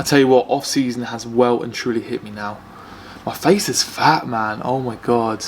I tell you what, off season has well and truly hit me now. My face is fat, man. Oh my god.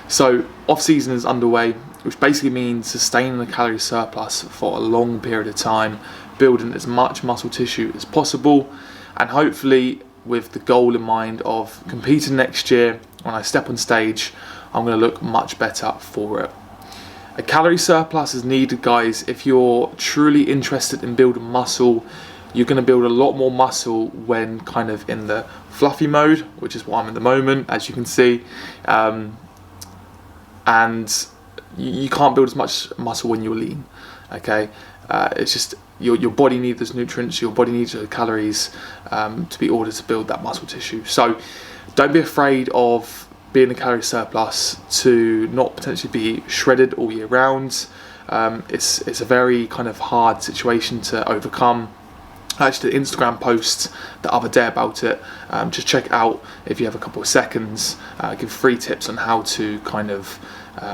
So off season is underway, which basically means sustaining a calorie surplus for a long period of time, building as much muscle tissue as possible, and hopefully with the goal in mind of competing next year. When I step on stage, I'm going to look much better for it. A calorie surplus is needed, guys, if you're truly interested in building muscle. You're going to build a lot more muscle when kind of in the fluffy mode, which is what I'm at the moment, as you can see. And you can't build as much muscle when you're lean, okay? It's just your body needs those nutrients, your body needs those calories to be ordered to build that muscle tissue. So don't be afraid of being a calorie surplus to not potentially be shredded all year round. It's a very kind of hard situation to overcome. I actually did an Instagram post the other day about it. Just check it out if you have a couple of seconds. Give 3 tips on how to kind of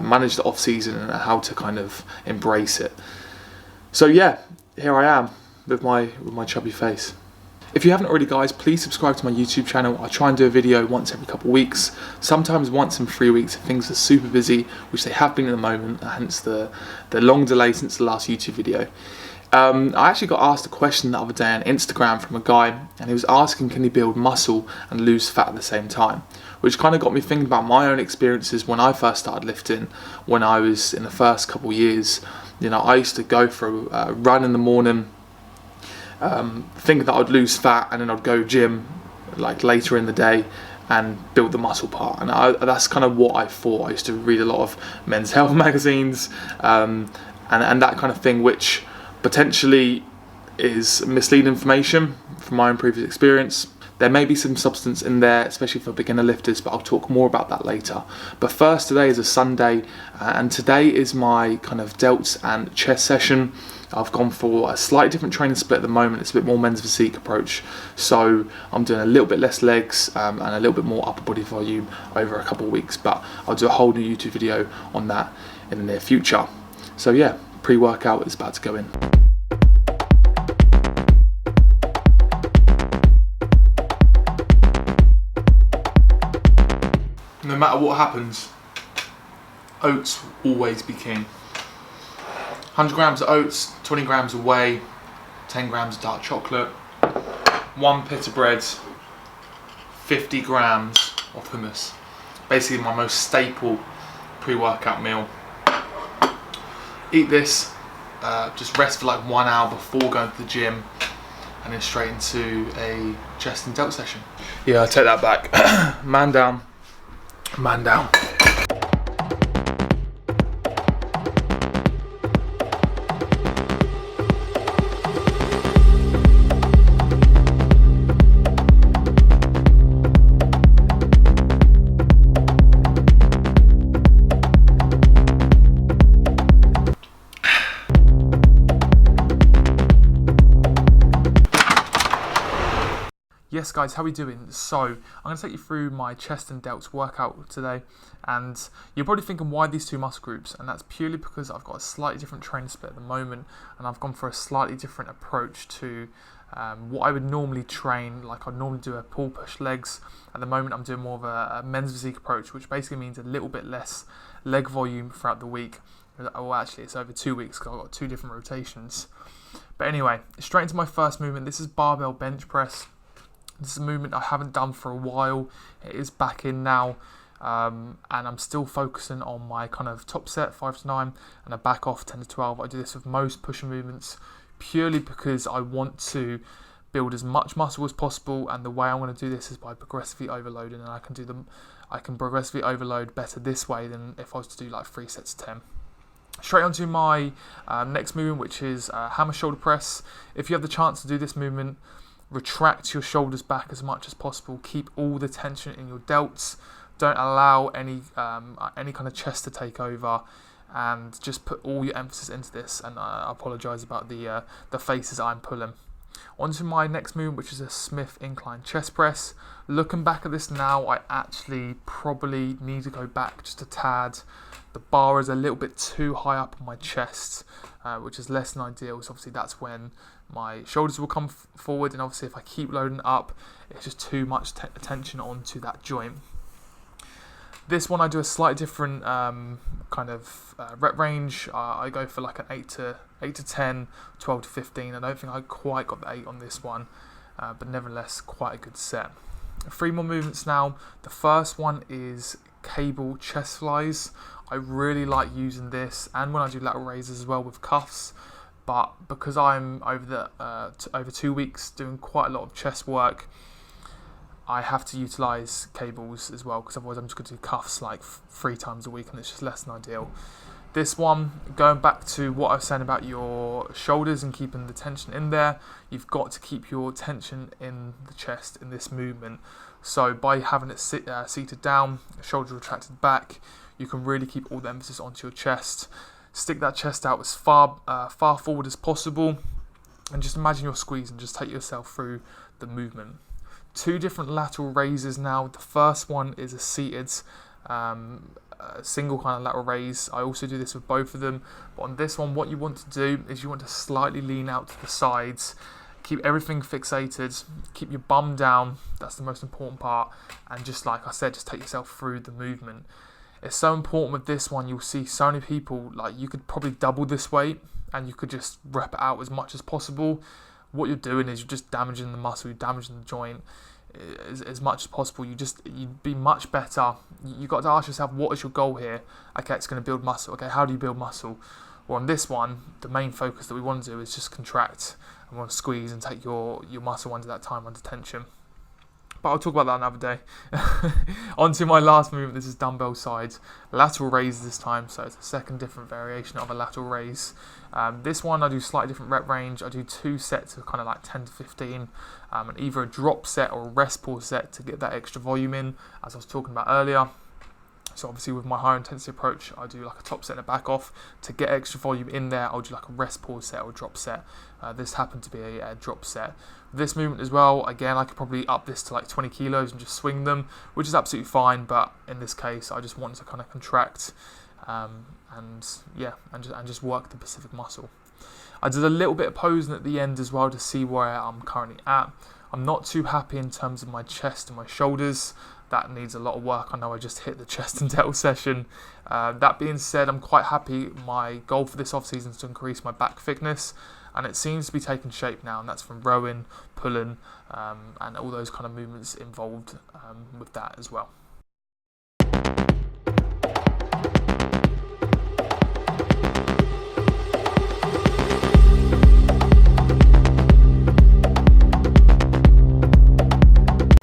manage the off season and how to kind of embrace it. So yeah, here I am with my chubby face. If you haven't already, guys, please subscribe to my YouTube channel. I try and do a video once every couple of weeks, sometimes once in 3 weeks if things are super busy, which they have been at the moment, hence the long delay since the last YouTube video. I actually got asked a question the other day on Instagram from a guy, and he was asking, can he build muscle and lose fat at the same time? Which kind of got me thinking about my own experiences when I first started lifting, when I was in the first couple of years. You know, I used to go for a run in the morning, thinking that I'd lose fat, and then I'd go gym like later in the day and build the muscle part. And that's kind of what I thought. I used to read a lot of men's health magazines and that kind of thing, which potentially is misleading information from my own previous experience. There may be some substance in there, especially for beginner lifters, but I'll talk more about that later. But first, today is a Sunday, and today is my kind of delts and chest session. I've gone for a slightly different training split at the moment. It's a bit more men's physique approach. So I'm doing a little bit less legs and a little bit more upper body volume over a couple of weeks, but I'll do a whole new YouTube video on that in the near future. So yeah, pre-workout is about to go in. No matter what happens, oats will always be king. 100 grams of oats, 20 grams of whey, 10 grams of dark chocolate, 1 pita bread, 50 grams of hummus. Basically my most staple pre-workout meal. Eat this, just rest for like 1 hour before going to the gym, and then straight into a chest and delt session. Yeah, I take that back. Man down. Man down. Yes guys, how are we doing? So, I'm going to take you through my chest and delts workout today, and you're probably thinking why these two muscle groups, and that's purely because I've got a slightly different training split at the moment, and I've gone for a slightly different approach to what I would normally train. Like I'd normally do a pull push legs. At the moment I'm doing more of a men's physique approach, which basically means a little bit less leg volume throughout the week. Well, actually it's over 2 weeks because I've got 2 different rotations. But anyway, straight into my first movement. This is barbell bench press. This is a movement I haven't done for a while. It is back in now, and I'm still focusing on my kind of top set 5 to 9 and a back off 10 to 12. I do this with most push movements purely because I want to build as much muscle as possible, and the way I'm going to do this is by progressively overloading, and I can progressively overload better this way than if I was to do like 3 sets of 10. Straight onto my next movement, which is hammer shoulder press. If you have the chance to do this movement, retract your shoulders back as much as possible. Keep all the tension in your delts. Don't allow any kind of chest to take over, and just put all your emphasis into this. And I apologise about the faces I'm pulling. Onto my next movement, which is a Smith incline chest press. Looking back at this now, I actually probably need to go back just a tad. The bar is a little bit too high up on my chest, which is less than ideal. So obviously that's when my shoulders will come forward, and obviously if I keep loading up, it's just too much attention onto that joint. This one I do a slightly different kind of rep range. I go for like an 8 to 10, 12 to 15. I don't think I quite got the 8 on this one, but nevertheless quite a good set. 3 more movements now. The first one is cable chest flies. I really like using this, and when I do lateral raises as well with cuffs. But because I'm over 2 weeks doing quite a lot of chest work, I have to utilise cables as well, because otherwise I'm just going to do cuffs like 3 times a week, and it's just less than ideal. This one, going back to what I was saying about your shoulders and keeping the tension in there, you've got to keep your tension in the chest in this movement. So by having it seated down, shoulders retracted back, you can really keep all the emphasis onto your chest. Stick that chest out as far forward as possible, and just imagine you're squeezing. Just take yourself through the movement. 2 different lateral raises now. The first one is a seated single kind of lateral raise. I also do this with both of them, but on this one what you want to do is you want to slightly lean out to the sides, keep everything fixated, keep your bum down, that's the most important part, and just like I said, just take yourself through the movement. It's so important with this one. You'll see so many people, like, you could probably double this weight and you could just rep it out as much as possible. What you're doing is you're just damaging the muscle, you're damaging the joint as much as possible. You'd be much better. You've got to ask yourself, what is your goal here? Okay, it's going to build muscle. Okay, how do you build muscle? Well, on this one, the main focus that we want to do is just contract, and we want to squeeze and take your muscle under that time, under tension. But I'll talk about that another day. On to my last movement. This is dumbbell sides. Lateral raise this time, so it's a second different variation of a lateral raise. This one I do slightly different rep range. I do 2 sets of kind of like 10 to 15, and either a drop set or a rest pause set to get that extra volume in, as I was talking about earlier. So obviously with my higher intensity approach, I do like a top set and a back off. To get extra volume in there, I'll do like a rest pause set or a drop set. This happened to be a drop set. This movement as well, again, I could probably up this to like 20 kilos and just swing them, which is absolutely fine. But in this case, I just want to kind of contract and just work the Pacific muscle. I did a little bit of posing at the end as well to see where I'm currently at. I'm not too happy in terms of my chest and my shoulders. That needs a lot of work. I know I just hit the chest and delt session. That being said, I'm quite happy. My goal for this off-season is to increase my back thickness, and it seems to be taking shape now, and that's from rowing, pulling, and all those kind of movements involved with that as well.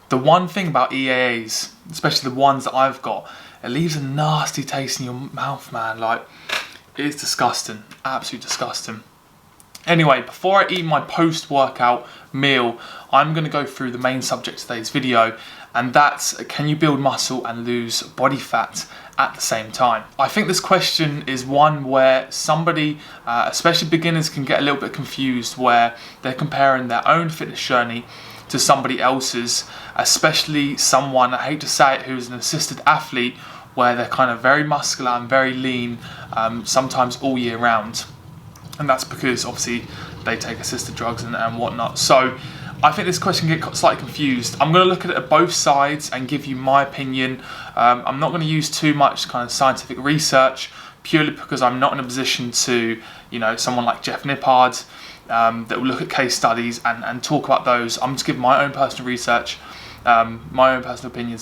The one thing about EAAs, especially the ones that I've got, it leaves a nasty taste in your mouth, man. Like, it's disgusting, absolutely disgusting. Anyway, before I eat my post-workout meal, I'm going to go through the main subject of today's video, and that's, can you build muscle and lose body fat at the same time? I think this question is one where somebody, especially beginners, can get a little bit confused, where they're comparing their own fitness journey to somebody else's, especially someone, I hate to say it, who's an assisted athlete, where they're kind of very muscular and very lean, sometimes all year round. And that's because obviously they take assisted drugs and whatnot. So I think this question can get slightly confused. I'm going to look at it at both sides and give you my opinion. I'm not going to use too much kind of scientific research, purely because I'm not in a position to, someone like Jeff Nippard, that will look at case studies and talk about those. I'm just giving my own personal research, my own personal opinion,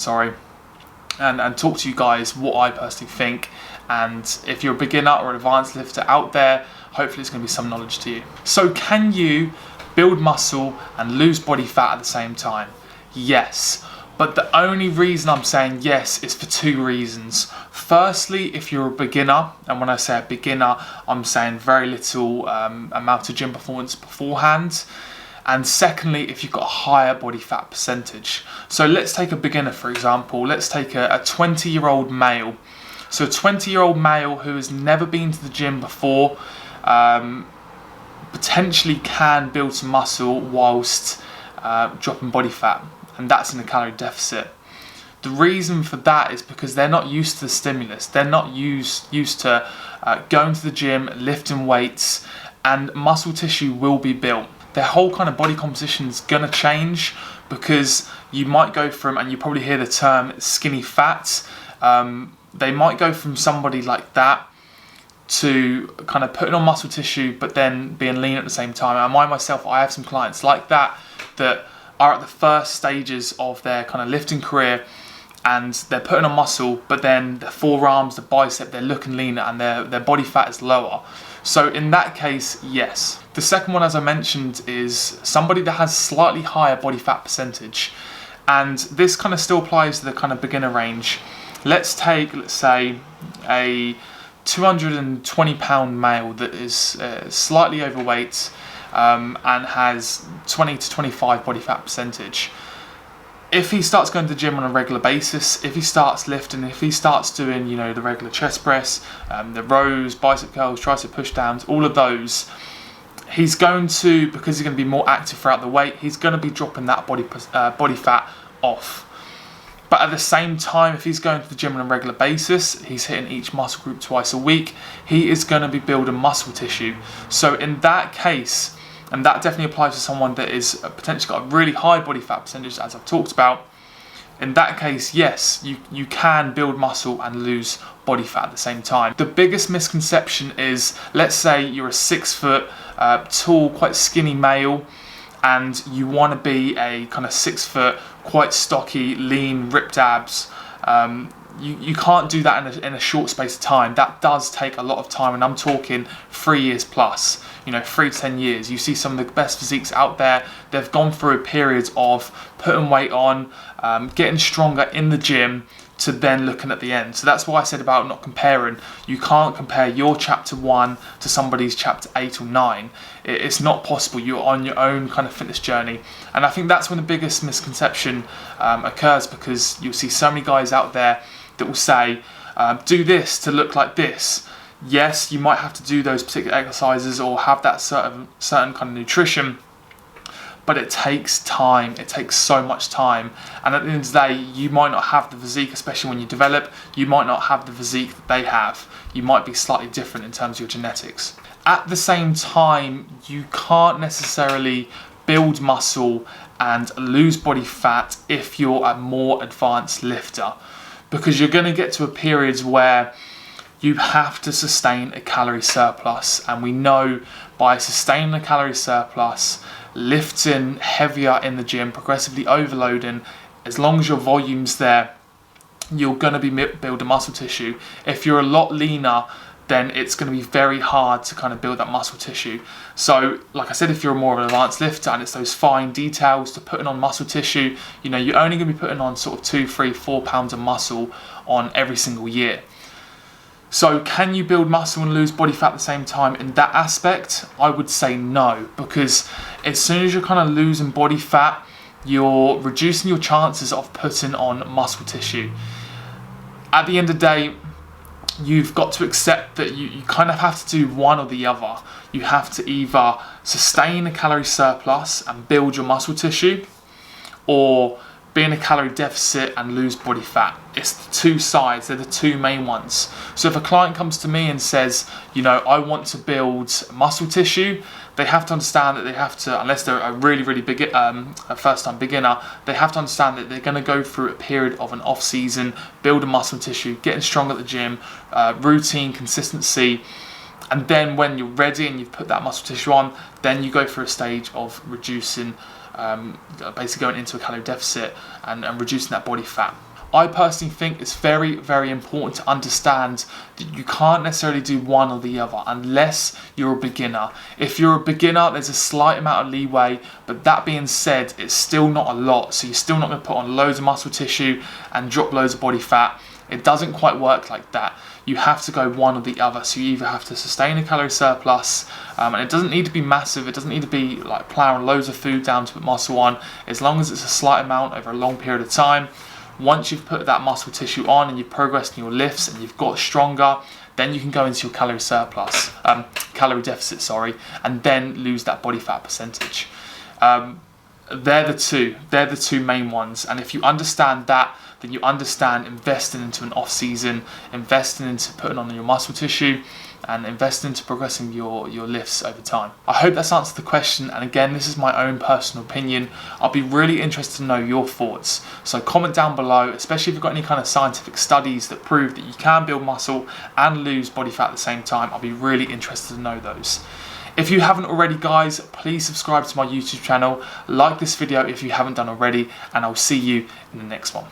and talk to you guys what I personally think. And if you're a beginner or an advanced lifter out there, hopefully it's going to be some knowledge to you. So can you build muscle and lose body fat at the same time? Yes. But the only reason I'm saying yes is for 2 reasons. Firstly, if you're a beginner, and when I say a beginner, I'm saying very little amount of gym performance beforehand. And secondly, if you've got a higher body fat percentage. So let's take a beginner, for example. Let's take a 20-year-old male. So a 20-year-old male who has never been to the gym before, potentially can build some muscle whilst dropping body fat. And that's in a calorie deficit. The reason for that is because they're not used to the stimulus. They're not used to going to the gym, lifting weights, and muscle tissue will be built. their whole kind of body composition is gonna change, because you might go from, and you probably hear the term skinny fat, they might go from somebody like that to kind of putting on muscle tissue but then being lean at the same time. And I have some clients like that are at the first stages of their kind of lifting career, and they're putting on muscle, but then the forearms, the bicep, they're looking leaner and their body fat is lower. So in that case, yes. The second one, as I mentioned, is somebody that has slightly higher body fat percentage. And this kind of still applies to the kind of beginner range. Let's say a 220 pound male that is slightly overweight and has 20 to 25 body fat percentage. If he starts going to the gym on a regular basis, if he starts lifting, if he starts doing, the regular chest press, the rows, bicep curls, tricep push downs, all of those, he's going to, because he's going to be more active throughout the week, he's going to be dropping that body fat off. But at the same time, if he's going to the gym on a regular basis, he's hitting each muscle group twice a week, he is going to be building muscle tissue. So in that case, and that definitely applies to someone that is potentially got a really high body fat percentage, as I've talked about. In that case, yes, you can build muscle and lose body fat at the same time. The biggest misconception is, let's say you're a 6 foot tall, quite skinny male, and you want to be a kind of 6 foot, quite stocky, lean, ripped abs. You can't do that in a short space of time. That does take a lot of time, and I'm talking 3 years plus, 3 to 10 years. You see some of the best physiques out there, they've gone through periods of putting weight on, getting stronger in the gym, to then looking at the end. So that's why I said about not comparing. You can't compare your chapter 1 to somebody's chapter 8 or 9. It's not possible. You're on your own kind of fitness journey. And I think that's when the biggest misconception occurs, because you'll see so many guys out there that will say, do this to look like this. Yes, you might have to do those particular exercises or have that certain kind of nutrition, but it takes time. It takes so much time. And at the end of the day, you might not have the physique, especially when you develop, you might not have the physique that they have. You might be slightly different in terms of your genetics. At the same time, you can't necessarily build muscle and lose body fat if you're a more advanced lifter, because you're going to get to a period where you have to sustain a calorie surplus. And we know by sustaining a calorie surplus, lifting heavier in the gym, progressively overloading, as long as your volume's there, you're going to be building muscle tissue. If you're a lot leaner, then it's going to be very hard to kind of build that muscle tissue. So like I said, if you're more of an advanced lifter and it's those fine details to putting on muscle tissue, you're only going to be putting on sort of 2, 3, 4 pounds of muscle on every single year. So can you build muscle and lose body fat at the same time? In that aspect, I would say no, because as soon as you're kind of losing body fat, you're reducing your chances of putting on muscle tissue. At the end of the day, you've got to accept that you kind of have to do one or the other. You have to either sustain a calorie surplus and build your muscle tissue, or be in a calorie deficit and lose body fat. It's the two sides, they're the two main ones. So if a client comes to me and says, I want to build muscle tissue, they have to understand that they have to, unless they're a really, really big, a first-time beginner, they have to understand that they're going to go through a period of an off-season, building muscle tissue, getting strong at the gym, routine, consistency, and then when you're ready and you've put that muscle tissue on, then you go through a stage of reducing, basically going into a calorie deficit and reducing that body fat. I personally think it's very, very important to understand that you can't necessarily do one or the other unless you're a beginner. If you're a beginner, there's a slight amount of leeway, but that being said, it's still not a lot. So you're still not going to put on loads of muscle tissue and drop loads of body fat. It doesn't quite work like that. You have to go one or the other. So you either have to sustain a calorie surplus, and it doesn't need to be massive. It doesn't need to be like plowing loads of food down to put muscle on. As long as it's a slight amount over a long period of time. Once you've put that muscle tissue on and you've progressed in your lifts and you've got stronger, then you can go into your calorie surplus, calorie deficit, and then lose that body fat percentage. They're the two main ones. And if you understand that, then you understand investing into an off season, investing into putting on your muscle tissue, and investing into progressing your lifts over time. I hope that's answered the question, and again, this is my own personal opinion. I'll be really interested to know your thoughts. So comment down below, especially if you've got any kind of scientific studies that prove that you can build muscle and lose body fat at the same time. I'll be really interested to know those. If you haven't already, guys, please subscribe to my YouTube channel, like this video if you haven't done already, and I'll see you in the next one.